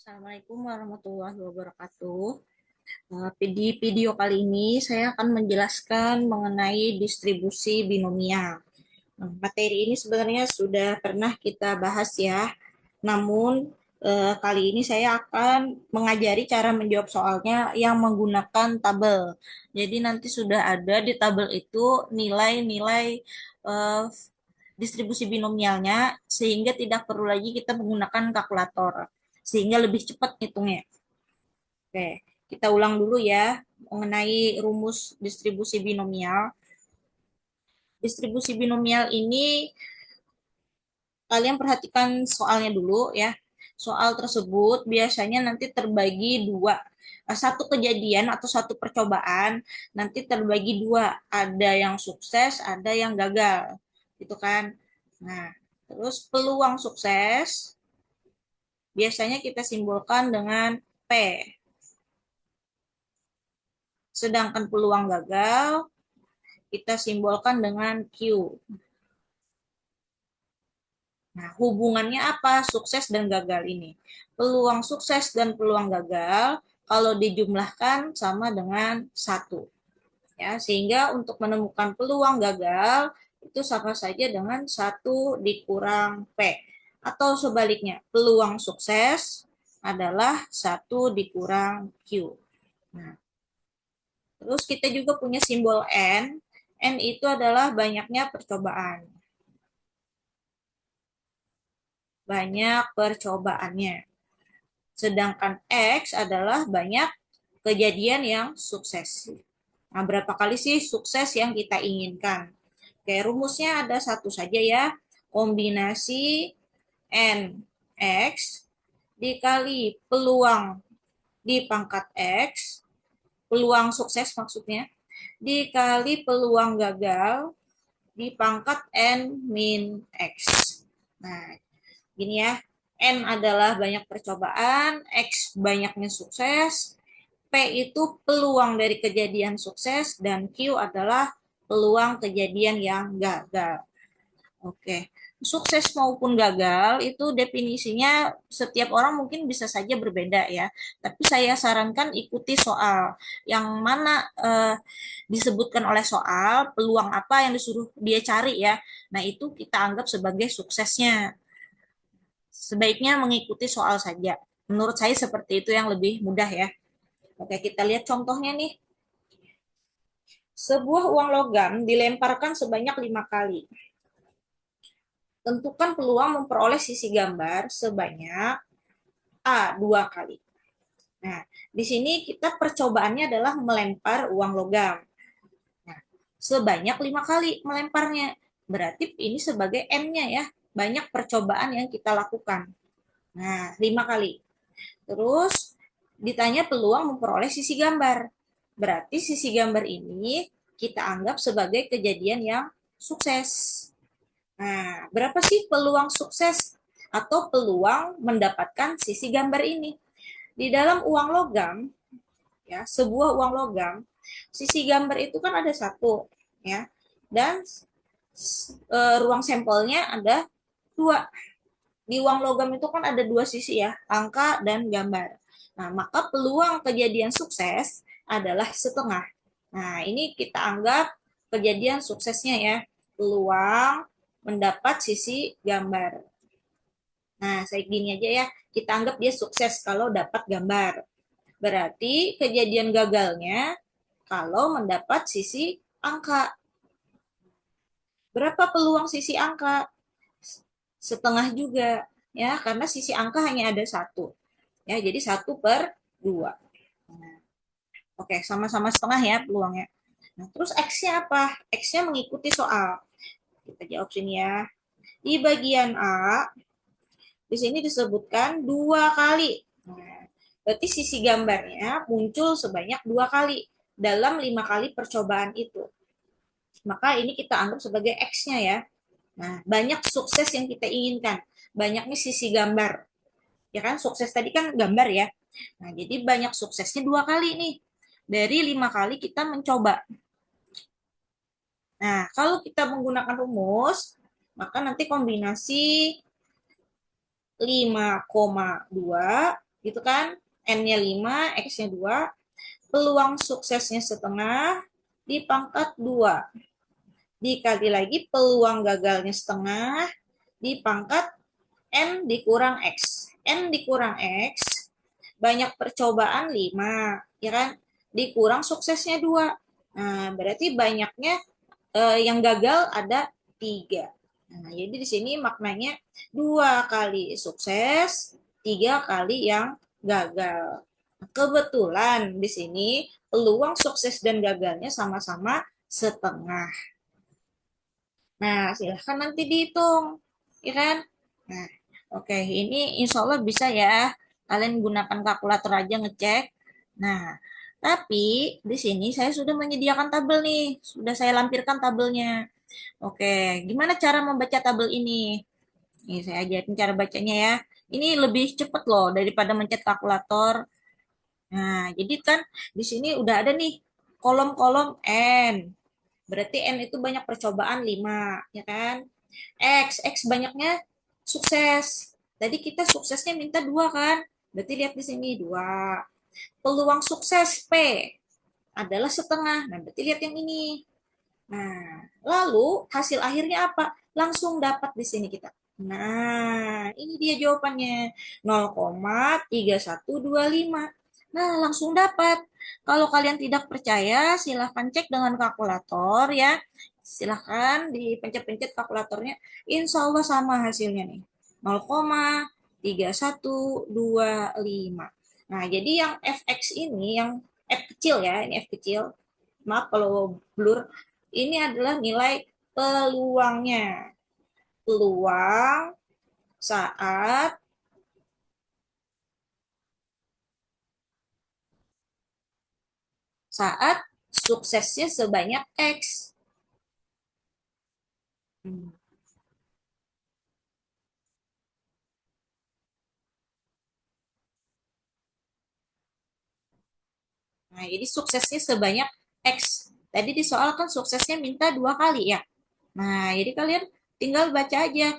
Assalamualaikum warahmatullahi wabarakatuh. Di video kali ini saya akan menjelaskan mengenai distribusi binomial. Materi ini sebenarnya sudah pernah kita bahas ya, namun kali ini saya akan mengajari cara menjawab soalnya yang menggunakan tabel. Jadi nanti sudah ada di tabel itu nilai-nilai eh, distribusi binomialnya, sehingga tidak perlu lagi kita menggunakan kalkulator, sehingga lebih cepat hitungnya. Oke, kita ulang dulu ya mengenai rumus distribusi binomial. Distribusi binomial ini kalian perhatikan soalnya dulu ya. Soal tersebut biasanya nanti terbagi dua. Satu kejadian atau satu percobaan nanti terbagi dua. Ada yang sukses, ada yang gagal. Gitu kan. Nah, terus peluang sukses biasanya kita simbolkan dengan P. Sedangkan peluang gagal kita simbolkan dengan Q. Nah, hubungannya apa sukses dan gagal ini? Peluang sukses dan peluang gagal kalau dijumlahkan sama dengan 1. Ya, sehingga untuk menemukan peluang gagal itu sama saja dengan 1 dikurang P. Atau sebaliknya, peluang sukses adalah 1 dikurang Q. Nah, terus kita juga punya simbol N. N itu adalah banyaknya percobaan. Banyak percobaannya. Sedangkan X adalah banyak kejadian yang sukses. Nah, berapa kali sih sukses yang kita inginkan? Oke, rumusnya ada satu saja ya. Kombinasi N X dikali peluang di pangkat X, peluang sukses maksudnya, dikali peluang gagal di pangkat N min X. Nah, gini ya, N adalah banyak percobaan, X banyaknya sukses, P itu peluang dari kejadian sukses, dan Q adalah peluang kejadian yang gagal. Oke, sukses maupun gagal itu definisinya setiap orang mungkin bisa saja berbeda ya. Tapi saya sarankan ikuti soal yang mana disebutkan oleh soal, peluang apa yang disuruh dia cari ya. Nah, itu kita anggap sebagai suksesnya. Sebaiknya mengikuti soal saja. Menurut saya seperti itu yang lebih mudah ya. Oke, kita lihat contohnya nih. Sebuah uang logam dilemparkan sebanyak 5 kali. Tentukan peluang memperoleh sisi gambar sebanyak A 2 kali. Nah, di sini kita percobaannya adalah melempar uang logam. Nah, sebanyak 5 kali melemparnya. Berarti ini sebagai N-nya ya. Banyak percobaan yang kita lakukan. Nah, 5 kali. Terus ditanya peluang memperoleh sisi gambar. Berarti sisi gambar ini kita anggap sebagai kejadian yang sukses. Nah, berapa sih peluang sukses atau peluang mendapatkan sisi gambar ini? Di dalam uang logam, ya, sebuah uang logam, sisi gambar itu kan ada satu, ya, dan ruang sampelnya ada dua. Di uang logam itu kan ada dua sisi ya, angka dan gambar. Nah, maka peluang kejadian sukses adalah setengah. Nah, ini kita anggap kejadian suksesnya ya, peluang mendapat sisi gambar. Nah, saya gini aja ya, kita anggap dia sukses kalau dapat gambar. Berarti kejadian gagalnya kalau mendapat sisi angka. Berapa peluang sisi angka? Setengah juga, ya, karena sisi angka hanya ada satu. Ya, jadi 1/2. Nah, oke, sama-sama setengah ya peluangnya. Nah, terus X-nya apa? X-nya mengikuti soal. Kita jawab sini ya. Di bagian A, di sini disebutkan 2 kali. Nah, berarti sisi gambarnya muncul sebanyak 2 kali dalam 5 kali percobaan itu. Maka ini kita anggap sebagai X-nya ya. Nah, banyak sukses yang kita inginkan. Banyaknya sisi gambar. Ya kan, sukses tadi kan gambar ya. Nah, jadi banyak suksesnya 2 kali nih. Dari 5 kali kita mencoba. Nah, kalau kita menggunakan rumus, maka nanti kombinasi 5,2 gitu kan? N-nya 5, X-nya 2, peluang suksesnya setengah, dipangkat 2. Dikali lagi peluang gagalnya setengah, dipangkat N dikurang X. N dikurang X, banyak percobaan 5, ya kan? Dikurang suksesnya 2. Nah, berarti banyaknya yang gagal ada 3. Nah, jadi di sini maknanya 2 kali sukses, 3 kali yang gagal. Kebetulan di sini peluang sukses dan gagalnya sama-sama setengah. Nah, silahkan nanti dihitung, ya kan? Nah, oke, ini insya Allah bisa ya. Kalian gunakan kalkulator aja ngecek. Nah, tapi di sini saya sudah menyediakan tabel nih, sudah saya lampirkan tabelnya. Oke, gimana cara membaca tabel ini? Nih, saya ajarin cara bacanya ya. Ini lebih cepat loh daripada mencet kalkulator. Nah, jadi kan di sini udah ada nih kolom-kolom N. Berarti N itu banyak percobaan 5, ya kan? X banyaknya sukses. Tadi kita suksesnya minta 2 kan? Berarti lihat di sini 2. Peluang sukses P adalah setengah. Nah, berarti lihat yang ini. Nah, lalu hasil akhirnya apa? Langsung dapat di sini kita. Nah, ini dia jawabannya. 0,3125. Nah, langsung dapat. Kalau kalian tidak percaya, silahkan cek dengan kalkulator ya. Silahkan dipencet-pencet kalkulatornya. Insya Allah sama hasilnya nih. 0,3125. Nah, jadi yang fx ini, yang f kecil ya, ini f kecil. Maaf kalau blur, ini adalah nilai peluangnya. Peluang saat saat suksesnya sebanyak X. Hmm. Nah, jadi suksesnya sebanyak X. Tadi di soal kan suksesnya minta 2 kali ya. Nah, jadi kalian tinggal baca aja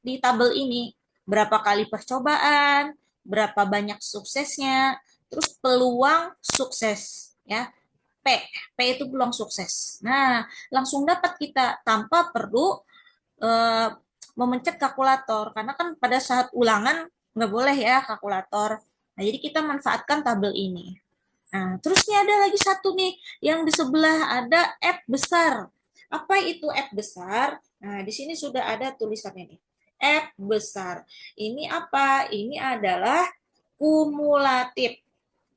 di tabel ini. Berapa kali percobaan, berapa banyak suksesnya, terus peluang sukses. Ya, P. P itu peluang sukses. Nah, langsung dapat kita tanpa perlu eh, memencet kalkulator. Karena kan pada saat ulangan nggak boleh ya kalkulator. Nah, jadi kita manfaatkan tabel ini. Nah, terusnya ada lagi satu nih, yang di sebelah ada F besar. Apa itu F besar? Nah, di sini sudah ada tulisannya nih. F besar. Ini apa? Ini adalah kumulatif.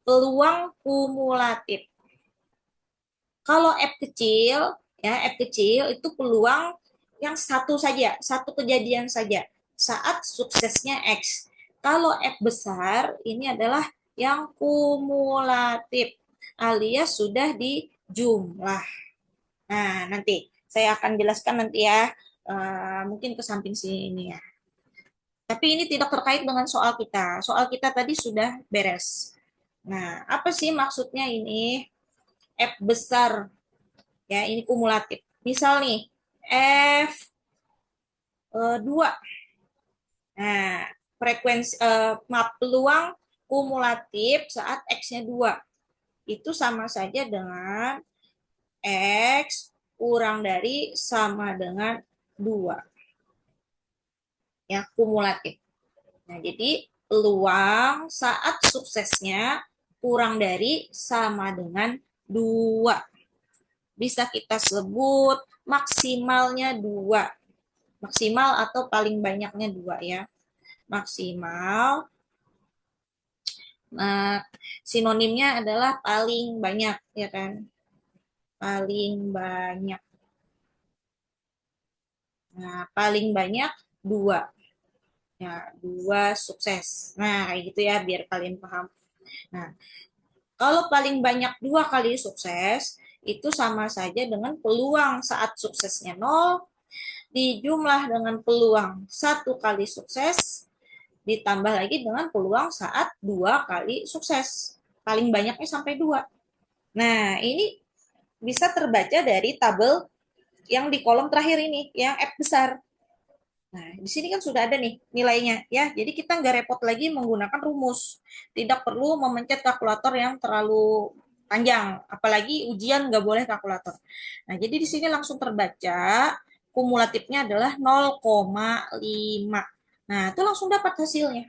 Peluang kumulatif. Kalau F kecil, ya F kecil itu peluang yang satu saja, satu kejadian saja saat suksesnya X. Kalau F besar ini adalah yang kumulatif alias sudah dijumlah. Nah, nanti saya akan jelaskan nanti ya, mungkin ke samping sini ya. Tapi ini tidak terkait dengan soal kita. Soal kita tadi sudah beres. Nah, apa sih maksudnya ini? F besar ya, ini kumulatif. Misal nih F 2. Nah, frekuensi maaf, peluang kumulatif saat X-nya 2 itu sama saja dengan X kurang dari sama dengan 2 ya, kumulatif. Nah, jadi peluang saat suksesnya kurang dari sama dengan 2. Bisa kita sebut maksimalnya 2. Maksimal atau paling banyaknya 2 ya. Maksimal, nah, sinonimnya adalah paling banyak ya kan. Paling banyak. Nah, paling banyak 2. Ya, 2 sukses. Nah, kayak gitu ya biar kalian paham. Nah, kalau paling banyak 2 kali sukses, itu sama saja dengan peluang saat suksesnya 0 dijumlah dengan peluang 1 kali sukses ditambah lagi dengan peluang saat 2 kali sukses. Paling banyaknya sampai 2. Nah, ini bisa terbaca dari tabel yang di kolom terakhir ini, yang F besar. Nah, di sini kan sudah ada nih nilainya ya. Jadi kita nggak repot lagi menggunakan rumus. Tidak perlu memencet kalkulator yang terlalu panjang. Apalagi ujian nggak boleh kalkulator. Nah, jadi di sini langsung terbaca kumulatifnya adalah 0,5. Nah, itu langsung dapat hasilnya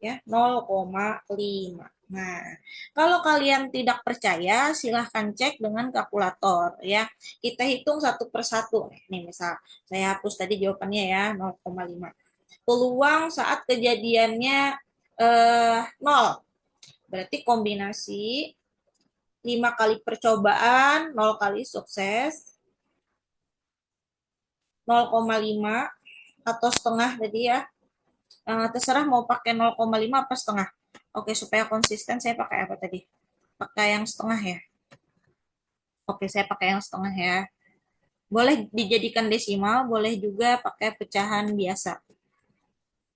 ya 0,5. Nah, kalau kalian tidak percaya, silahkan cek dengan kalkulator ya. Kita hitung satu persatu. Nih, misal saya hapus tadi jawabannya ya 0,5. Peluang saat kejadiannya 0. Berarti kombinasi 5 kali percobaan, 0 kali sukses, 0,5 atau setengah tadi ya. Terserah mau pakai 0,5 apa setengah. Oke, supaya konsisten saya pakai apa tadi? Pakai yang setengah ya. Oke, saya pakai yang setengah ya. Boleh dijadikan desimal, boleh juga pakai pecahan biasa.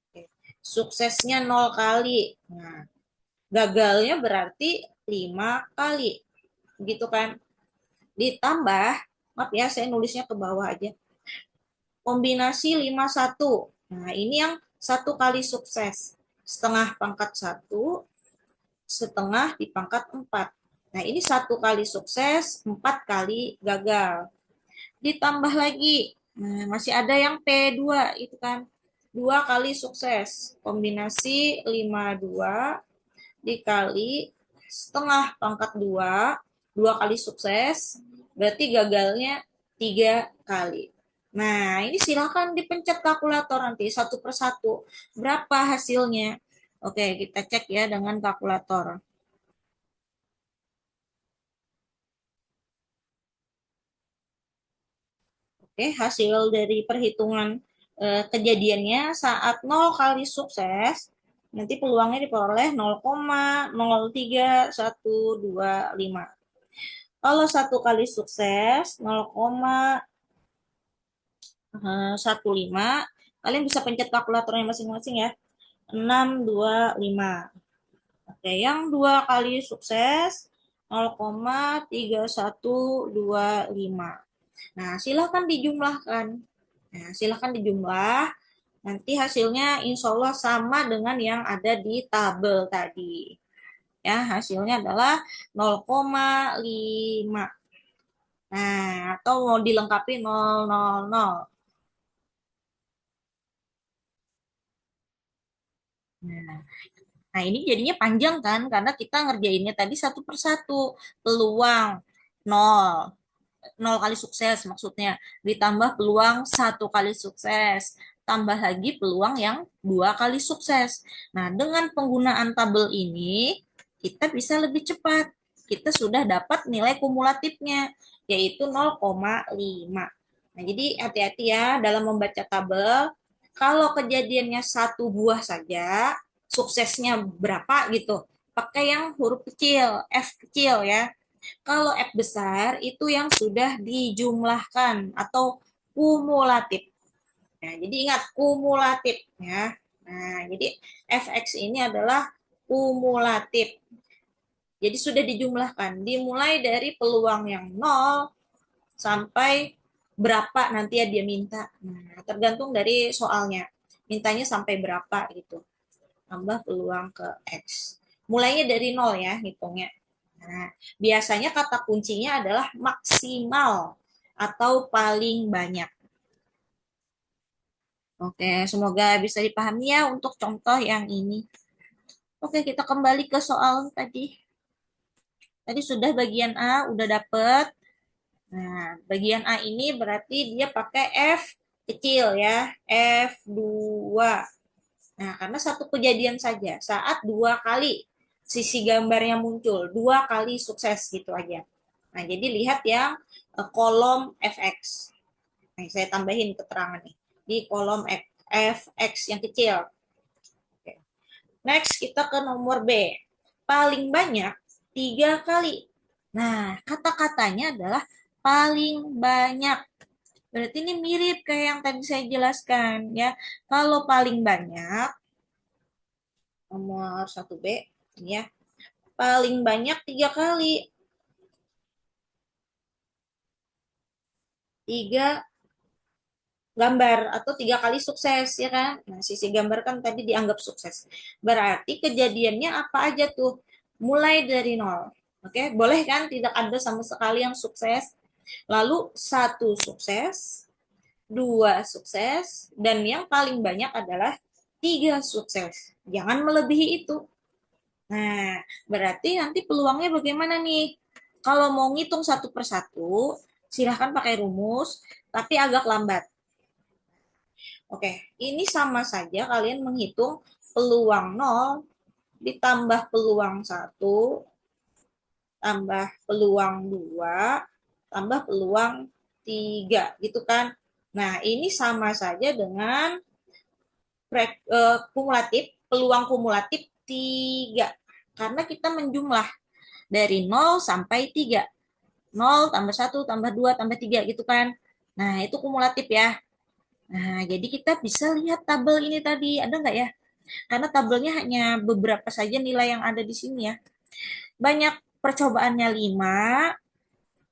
Oke. Suksesnya 0 kali. Nah, gagalnya berarti 5 kali. Gitu kan? Ditambah, maaf ya, saya nulisnya ke bawah aja. Kombinasi 5 1. Nah, ini yang satu kali sukses. Setengah pangkat 1, setengah dipangkat 4. Nah, ini satu kali sukses, 4 kali gagal. Ditambah lagi, nah, masih ada yang P2, itu kan. 2 kali sukses. Kombinasi 5 2 dikali setengah pangkat 2, 2 kali sukses, berarti gagalnya 3 kali. Nah, ini silakan dipencet kalkulator nanti satu persatu. Berapa hasilnya? Oke, kita cek ya dengan kalkulator. Oke, hasil dari perhitungan kejadiannya saat 0 kali sukses, nanti peluangnya diperoleh 0,03125. Kalau satu kali sukses 0,15, kalian bisa pencet kalkulatornya masing-masing ya. 625. Oke, yang 2 kali sukses 0,3125. Nah, silahkan dijumlahkan. Nah, silahkan dijumlah. Nanti hasilnya insya Allah sama dengan yang ada di tabel tadi. Ya, hasilnya adalah 0,5. Nah, atau mau dilengkapi 0,00. Nah, nah, ini jadinya panjang kan karena kita ngerjainnya tadi satu persatu. Peluang 0. 0 kali sukses maksudnya. Ditambah peluang 1 kali sukses. Tambah lagi peluang yang 2 kali sukses. Nah, dengan penggunaan tabel ini, kita bisa lebih cepat. Kita sudah dapat nilai kumulatifnya, yaitu 0,5. Nah, jadi hati-hati ya dalam membaca tabel. Kalau kejadiannya satu buah saja, suksesnya berapa gitu. Pakai yang huruf kecil, F kecil ya. Kalau F besar itu yang sudah dijumlahkan atau kumulatif. Nah, jadi ingat kumulatif ya. Nah, jadi fx ini adalah kumulatif. Jadi sudah dijumlahkan, dimulai dari peluang yang 0 sampai berapa nanti ya dia minta. Nah, tergantung dari soalnya. Mintanya sampai berapa gitu. Tambah peluang ke X. Mulainya dari 0 ya hitungnya. Nah, biasanya kata kuncinya adalah maksimal atau paling banyak. Oke, semoga bisa dipahami ya untuk contoh yang ini. Oke, kita kembali ke soal tadi. Tadi sudah bagian A, udah dapet. Nah, bagian A ini berarti dia pakai F kecil ya, F2. Nah, karena satu kejadian saja, saat 2 kali sisi gambarnya muncul, 2 kali sukses gitu aja. Nah, jadi lihat yang kolom fx. Nah, saya tambahin keterangan nih di kolom fx yang kecil. Oke. Next, kita ke nomor B. Paling banyak 3 kali. Nah, kata-katanya adalah paling banyak. Berarti ini mirip kayak yang tadi saya jelaskan ya. Kalau paling banyak, nomor 1B, ini ya, paling banyak 3 kali. 3 gambar atau 3 kali sukses ya kan. Nah, sisi gambar kan tadi dianggap sukses. Berarti kejadiannya apa aja tuh? Mulai dari nol. Oke, boleh kan tidak ada sama sekali yang sukses. Lalu satu sukses, dua sukses, dan yang paling banyak adalah tiga sukses. Jangan melebihi itu. Nah, berarti nanti peluangnya bagaimana nih? Kalau mau ngitung satu persatu, silahkan pakai rumus, tapi agak lambat. Oke, ini sama saja kalian menghitung peluang nol ditambah peluang satu tambah peluang 2 tambah peluang 3 gitu kan. Nah, ini sama saja dengan kumulatif, peluang kumulatif 3. Karena kita menjumlah dari nol sampai 3. Nol tambah satu tambah 2 tambah 3 gitu kan. Nah, itu kumulatif ya. Nah, jadi kita bisa lihat tabel ini tadi, ada nggak ya? Karena tabelnya hanya beberapa saja nilai yang ada di sini ya. Banyak percobaannya 5,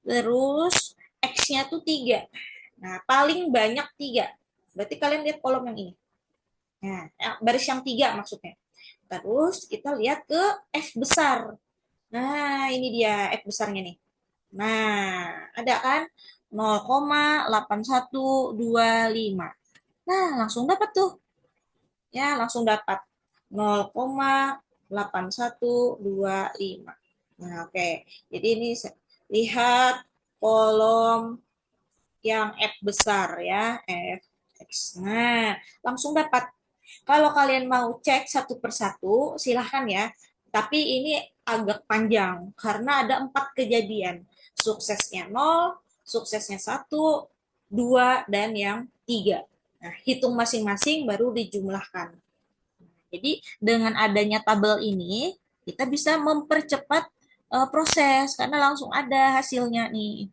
terus X-nya tuh 3. Nah, paling banyak 3. Berarti kalian lihat kolom yang ini. Nah, baris yang 3 maksudnya. Terus kita lihat ke F besar. Nah, ini dia F besarnya nih. Nah, ada kan? 0,8125. Nah, langsung dapat tuh. Ya, langsung dapat 0,8125. Nah, oke. Jadi ini lihat kolom yang F besar ya, F X. Nah, langsung dapat. Kalau kalian mau cek satu persatu, silahkan ya. Tapi ini agak panjang karena ada 4 kejadian. Suksesnya 0, suksesnya 1, 2, dan yang 3. Nah, hitung masing-masing baru dijumlahkan. Jadi dengan adanya tabel ini, kita bisa mempercepat proses karena langsung ada hasilnya nih.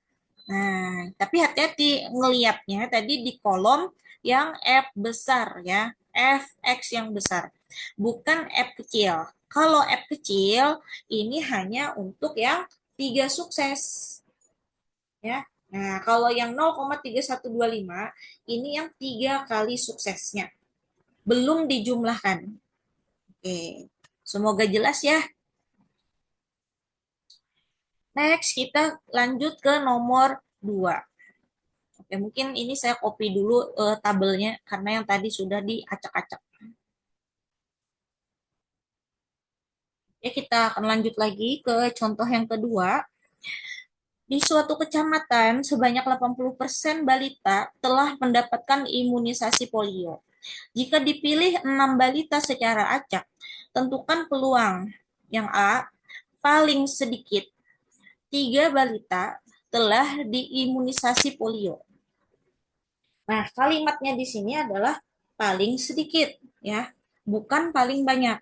Nah, tapi hati-hati ngelihatnya tadi di kolom yang F besar ya, Fx yang besar, bukan F kecil. Kalau F kecil ini hanya untuk yang 3 sukses ya. Nah, kalau yang 0,3125 ini yang 3 kali suksesnya. Belum dijumlahkan. Oke, semoga jelas ya. Next, kita lanjut ke nomor 2. Oke, mungkin ini saya copy dulu tabelnya karena yang tadi sudah diacak-acak. Ya, kita akan lanjut lagi ke contoh yang kedua. Di suatu kecamatan, sebanyak 80% balita telah mendapatkan imunisasi polio. Jika dipilih 6 balita secara acak, tentukan peluang. Yang A, paling sedikit 3 balita telah diimunisasi polio. Nah, kalimatnya di sini adalah paling sedikit, ya, bukan paling banyak.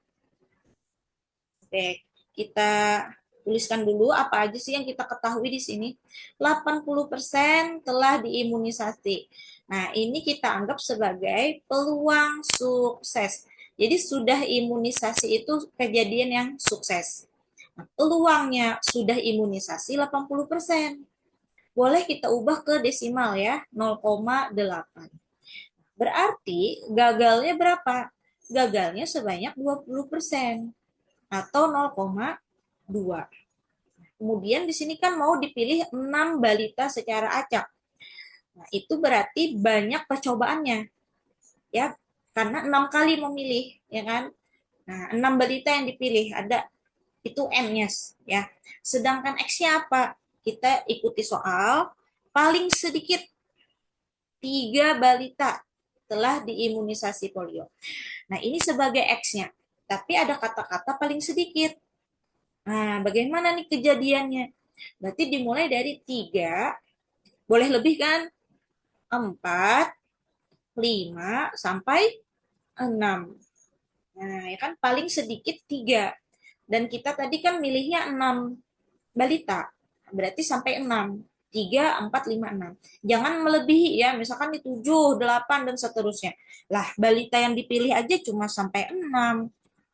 Oke, kita tuliskan dulu apa aja sih yang kita ketahui di sini. 80% telah diimunisasi. Nah, ini kita anggap sebagai peluang sukses. Jadi sudah imunisasi itu kejadian yang sukses. Nah, peluangnya sudah imunisasi 80%. Boleh kita ubah ke desimal ya, 0,8. Berarti gagalnya berapa? Gagalnya sebanyak 20% atau 0,2. Kemudian di sini kan mau dipilih 6 balita secara acak. Nah, itu berarti banyak percobaannya ya. Karena 6 kali memilih ya kan. Nah, 6 balita yang dipilih ada itu N-nya ya. Sedangkan X-nya apa? Kita ikuti soal paling sedikit 3 balita telah diimunisasi polio. Nah, ini sebagai X-nya. Tapi ada kata-kata paling sedikit. Nah, bagaimana nih kejadiannya? Berarti dimulai dari 3, boleh lebih kan? 4, 5, sampai 6. Nah, ya kan paling sedikit 3. Dan kita tadi kan milihnya 6 balita. Berarti sampai 6. 3, 4, 5, 6. Jangan melebihi ya, misalkan di 7, 8, dan seterusnya. Lah, balita yang dipilih aja cuma sampai 6.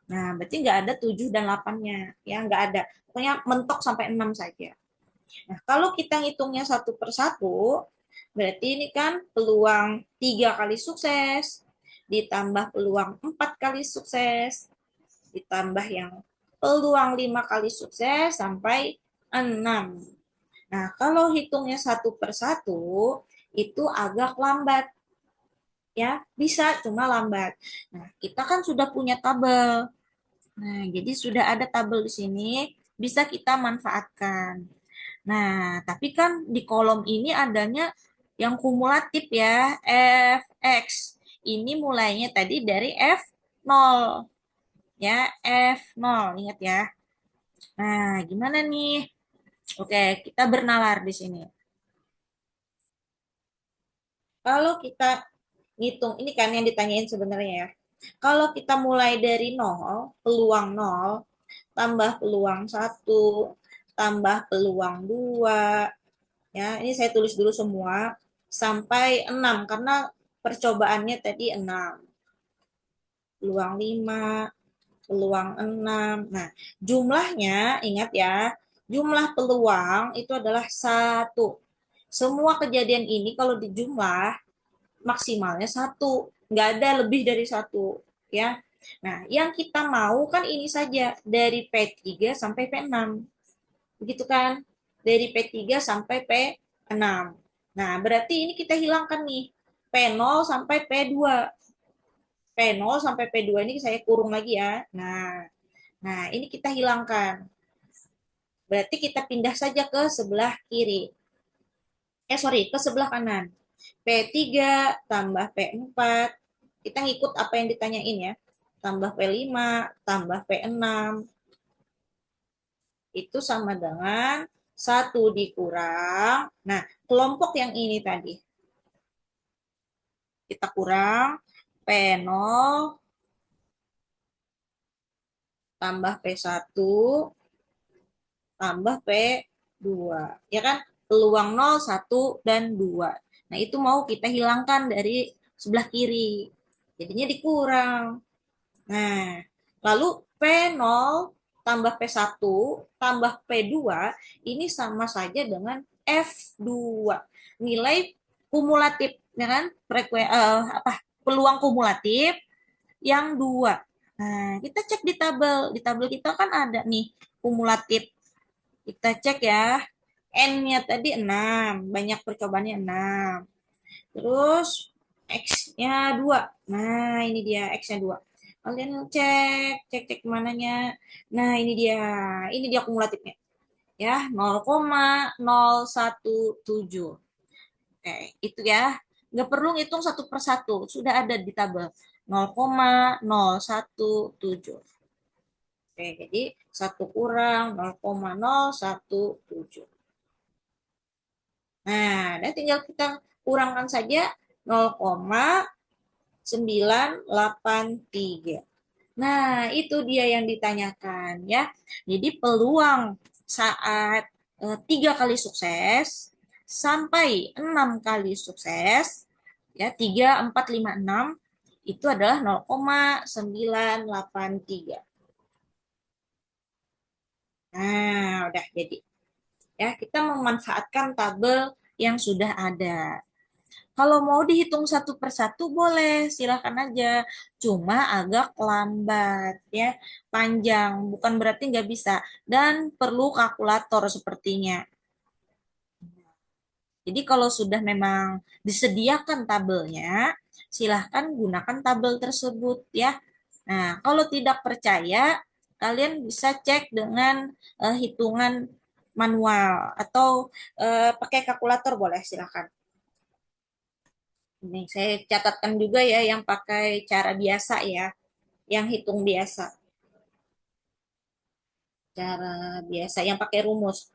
Nah, berarti nggak ada 7 dan 8-nya. Ya, nggak ada. Pokoknya mentok sampai 6 saja. Nah, kalau kita ngitungnya satu persatu, Berarti ini kan peluang 3 kali sukses, ditambah peluang 4 kali sukses, ditambah yang peluang 5 kali sukses sampai 6. Nah, kalau hitungnya satu per satu, itu agak lambat. Ya, bisa, cuma lambat. Nah, kita kan sudah punya tabel. Nah, jadi sudah ada tabel di sini, bisa kita manfaatkan. Nah, tapi kan di kolom ini adanya yang kumulatif ya, fx. Ini mulainya tadi dari f0 ya, f0, ingat ya. Nah, gimana nih? Oke, kita bernalar di sini. Kalau kita ngitung, ini kan yang ditanyain sebenarnya ya. Kalau kita mulai dari nol, peluang nol, tambah peluang satu, tambah peluang 2, ya, ini saya tulis dulu semua, sampai 6, karena percobaannya tadi 6. Peluang 5, peluang 6. Nah, jumlahnya, ingat ya, jumlah peluang itu adalah satu. Semua kejadian ini kalau dijumlah, maksimalnya satu, nggak ada lebih dari satu, ya. Nah, yang kita mau kan ini saja, dari P3 sampai P6, begitu kan, dari P3 sampai P6. Nah, berarti ini kita hilangkan nih, P0 sampai P2. P0 sampai P2 ini saya kurung lagi ya. Nah, ini kita hilangkan. Berarti kita pindah saja ke sebelah kiri. Sorry, ke sebelah kanan. P3 tambah P4, kita ngikut apa yang ditanyain ya. Tambah P5, tambah P6, itu sama dengan 1 dikurang. Nah, kelompok yang ini tadi. Kita kurang P0 tambah P1 tambah P2. Ya kan? Peluang 0, 1, dan 2. Nah, itu mau kita hilangkan dari sebelah kiri. Jadinya dikurang. Nah, lalu P0 tambah P1 tambah P2 ini sama saja dengan F2. Nilai kumulatif, ya kan? Peluang kumulatif yang 2. Nah, kita cek di tabel. Di tabel kita kan ada nih kumulatif. Kita cek ya. N-nya tadi 6, banyak percobaannya 6. Terus X-nya 2. Nah, ini dia X-nya 2. Kalian cek mananya. Nah, ini dia. Ini dia kumulatifnya. Ya, 0,017. Oke, itu ya. Nggak perlu ngitung satu per satu. Sudah ada di tabel. 0,017. Oke, jadi 1 kurang 0,017. Nah, dan tinggal kita kurangkan saja 0,983. Nah, itu dia yang ditanyakan ya. Jadi peluang saat 3 kali sukses sampai 6 kali sukses, ya, 3, 4, 5, 6, itu adalah 0,983. Nah, udah jadi. Ya, kita memanfaatkan tabel yang sudah ada. Kalau mau dihitung satu persatu boleh, silakan aja. Cuma agak lambat ya, panjang. Bukan berarti nggak bisa. Dan perlu kalkulator sepertinya. Jadi kalau sudah memang disediakan tabelnya, silahkan gunakan tabel tersebut ya. Nah, kalau tidak percaya, kalian bisa cek dengan hitungan manual atau pakai kalkulator boleh, silahkan. Ini saya catatkan juga ya yang pakai cara biasa ya, yang hitung biasa. Cara biasa yang pakai rumus.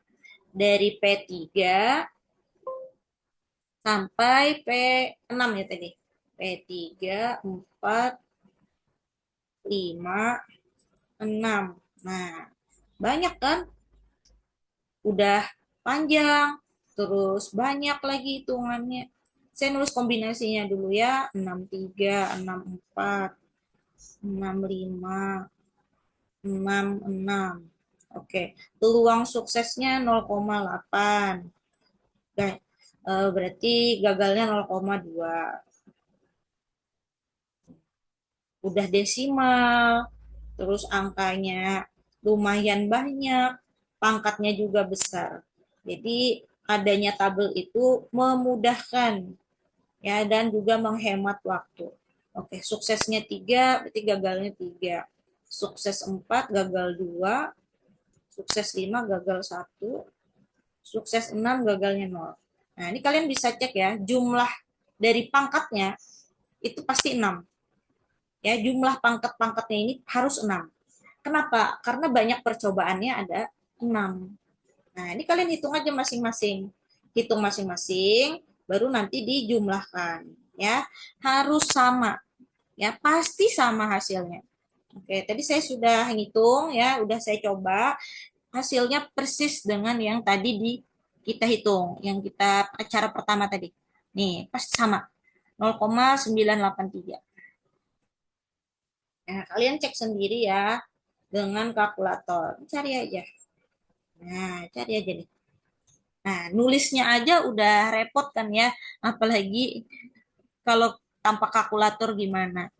Dari P3 sampai P6 ya tadi. P3, 4, 5, 6. Nah, banyak kan? Udah panjang, terus banyak lagi hitungannya. Saya nulis kombinasinya dulu ya, 63, 64, 65, 66. Oke, peluang suksesnya 0,8. Nah, berarti gagalnya 0,2. Udah desimal, terus angkanya lumayan banyak, pangkatnya juga besar. Jadi adanya tabel itu memudahkan ya dan juga menghemat waktu. Oke, suksesnya 3, berarti gagalnya 3. Sukses 4, gagal 2. Sukses 5, gagal 1. Sukses 6, gagalnya 0. Nah, ini kalian bisa cek ya, jumlah dari pangkatnya itu pasti 6. Ya, jumlah pangkat-pangkatnya ini harus 6. Kenapa? Karena banyak percobaannya ada 6. Nah, ini kalian hitung aja masing-masing. Hitung masing-masing, baru nanti dijumlahkan. Ya, harus sama. Ya, pasti sama hasilnya. Oke, tadi saya sudah ngitung ya, udah saya coba. Hasilnya persis dengan yang tadi kita hitung, yang kita cara pertama tadi. Nih, pasti sama. 0,983. Nah, kalian cek sendiri ya dengan kalkulator. Cari aja. Nah, cari aja nih. Nah, nulisnya aja udah repot kan ya, apalagi kalau tanpa kalkulator gimana?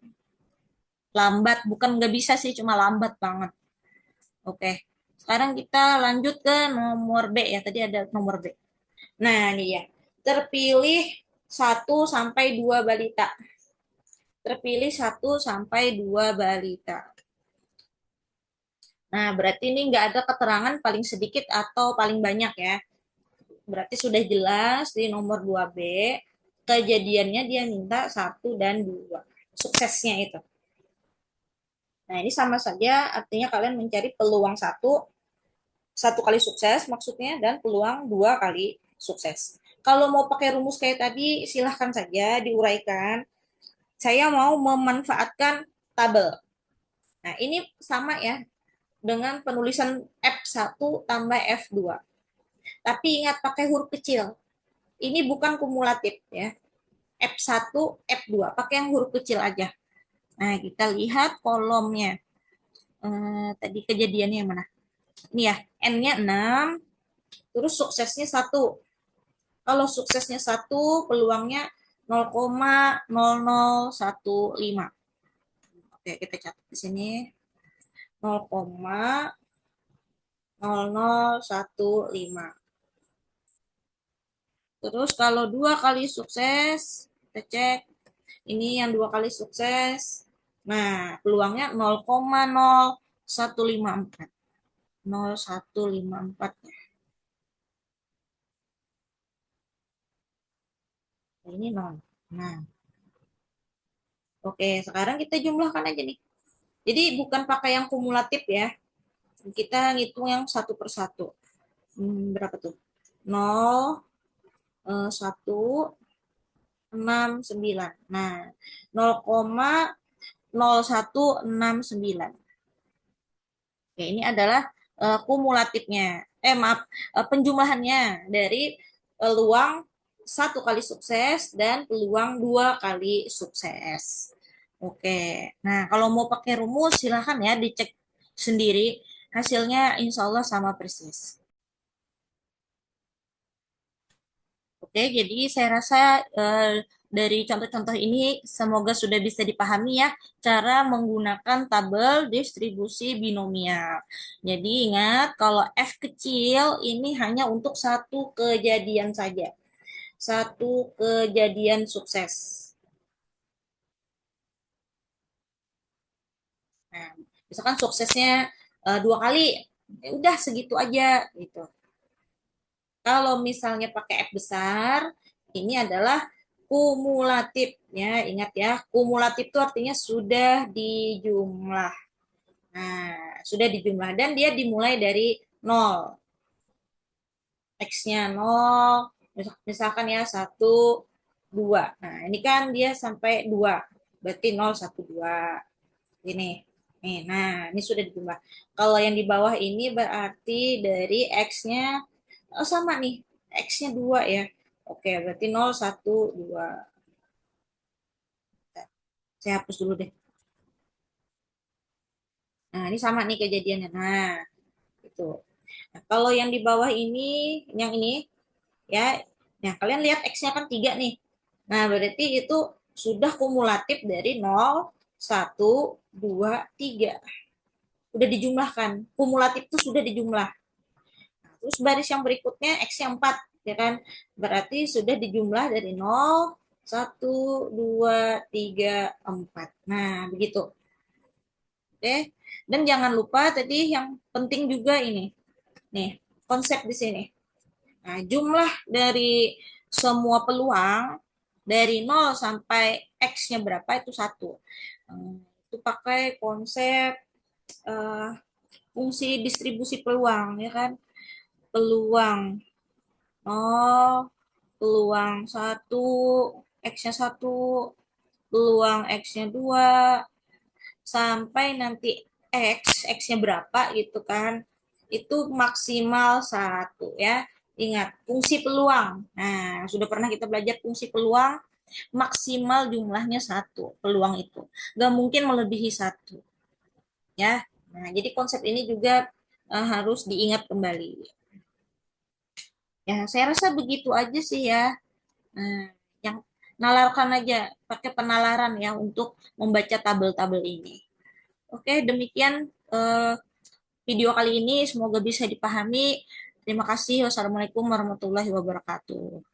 Lambat, bukan nggak bisa sih, cuma lambat banget. Oke, sekarang kita lanjut ke nomor B ya, tadi ada nomor B. Nah, nih ya, terpilih 1 sampai 2 balita. Terpilih 1 sampai 2 balita. Nah, berarti ini nggak ada keterangan paling sedikit atau paling banyak ya. Berarti sudah jelas di nomor 2B, kejadiannya dia minta 1 dan 2. Suksesnya itu. Nah, ini sama saja, artinya kalian mencari peluang satu kali sukses maksudnya, dan peluang 2 kali sukses. Kalau mau pakai rumus kayak tadi, silahkan saja diuraikan. Saya mau memanfaatkan tabel. Nah, ini sama ya dengan penulisan F1 tambah F2. Tapi ingat pakai huruf kecil. Ini bukan kumulatif ya. F1, F2. Pakai yang huruf kecil aja. Nah, kita lihat kolomnya. Tadi kejadiannya yang mana? Ini ya, N-nya 6, terus suksesnya 1. Kalau suksesnya 1, peluangnya 0,0015. Oke, kita catat di sini. 0,0015. Terus kalau 2 kali sukses, kita cek. Ini yang 2 kali sukses. Nah, peluangnya 0,0154. 0154 ya. Ini 0. Nah, oke, sekarang kita jumlahkan aja nih. Jadi bukan pakai yang kumulatif ya. Kita ngitung yang satu per satu. Berapa tuh? 0, 1, 6, 9. Nah, 0,0169. Oke, ini adalah kumulatifnya. Maaf, penjumlahannya dari peluang 1 kali sukses dan peluang 2 kali sukses. Oke, nah kalau mau pakai rumus silahkan ya dicek sendiri. Hasilnya insya Allah sama persis. Oke, jadi saya rasa dari contoh-contoh ini semoga sudah bisa dipahami ya cara menggunakan tabel distribusi binomial. Jadi ingat kalau F kecil ini hanya untuk satu kejadian saja. Satu kejadian sukses. Nah, misalkan suksesnya 2 kali, ya udah segitu aja gitu. Kalau misalnya pakai F besar, ini adalah kumulatif ya. Ingat ya, kumulatif itu artinya sudah dijumlah. Nah, sudah dijumlah dan dia dimulai dari 0. X-nya 0, misalkan ya 1, 2. Nah, ini kan dia sampai 2. Berarti 0, 1, 2. Ini. Nih, nah, ini sudah dijumlah. Kalau yang di bawah ini berarti dari X-nya sama nih. X-nya 2 ya. Oke, berarti 0, 1, 2. Saya hapus dulu deh. Nah, ini sama nih kejadiannya. Nah, itu. Nah, kalau yang di bawah ini, yang ini, ya, Nah, kalian lihat X-nya kan 3 nih. Nah, berarti itu sudah kumulatif dari 0, 1, 2, 3. Udah dijumlahkan. Kumulatif itu sudah dijumlah. Nah, terus baris yang berikutnya X-nya 4, ya kan? Berarti sudah dijumlah dari 0, 1, 2, 3, 4. Nah, begitu. Oke. Dan jangan lupa tadi yang penting juga ini. Nih, konsep di sini. Nah, jumlah dari semua peluang dari 0 sampai X-nya berapa itu satu. Itu pakai konsep eh, fungsi distribusi peluang, ya kan? Peluang 0, peluang satu, X-nya satu, peluang X-nya 2, sampai nanti X-nya berapa gitu kan. Itu maksimal satu ya. Ingat, fungsi peluang. Nah, sudah pernah kita belajar fungsi peluang, maksimal jumlahnya satu peluang itu. Gak mungkin melebihi satu ya. Nah, jadi konsep ini juga harus diingat kembali. Ya, saya rasa begitu aja sih ya. Nah, yang nalarkan aja, pakai penalaran ya untuk membaca tabel-tabel ini. Oke, demikian video kali ini. Semoga bisa dipahami. Terima kasih. Wassalamualaikum warahmatullahi wabarakatuh.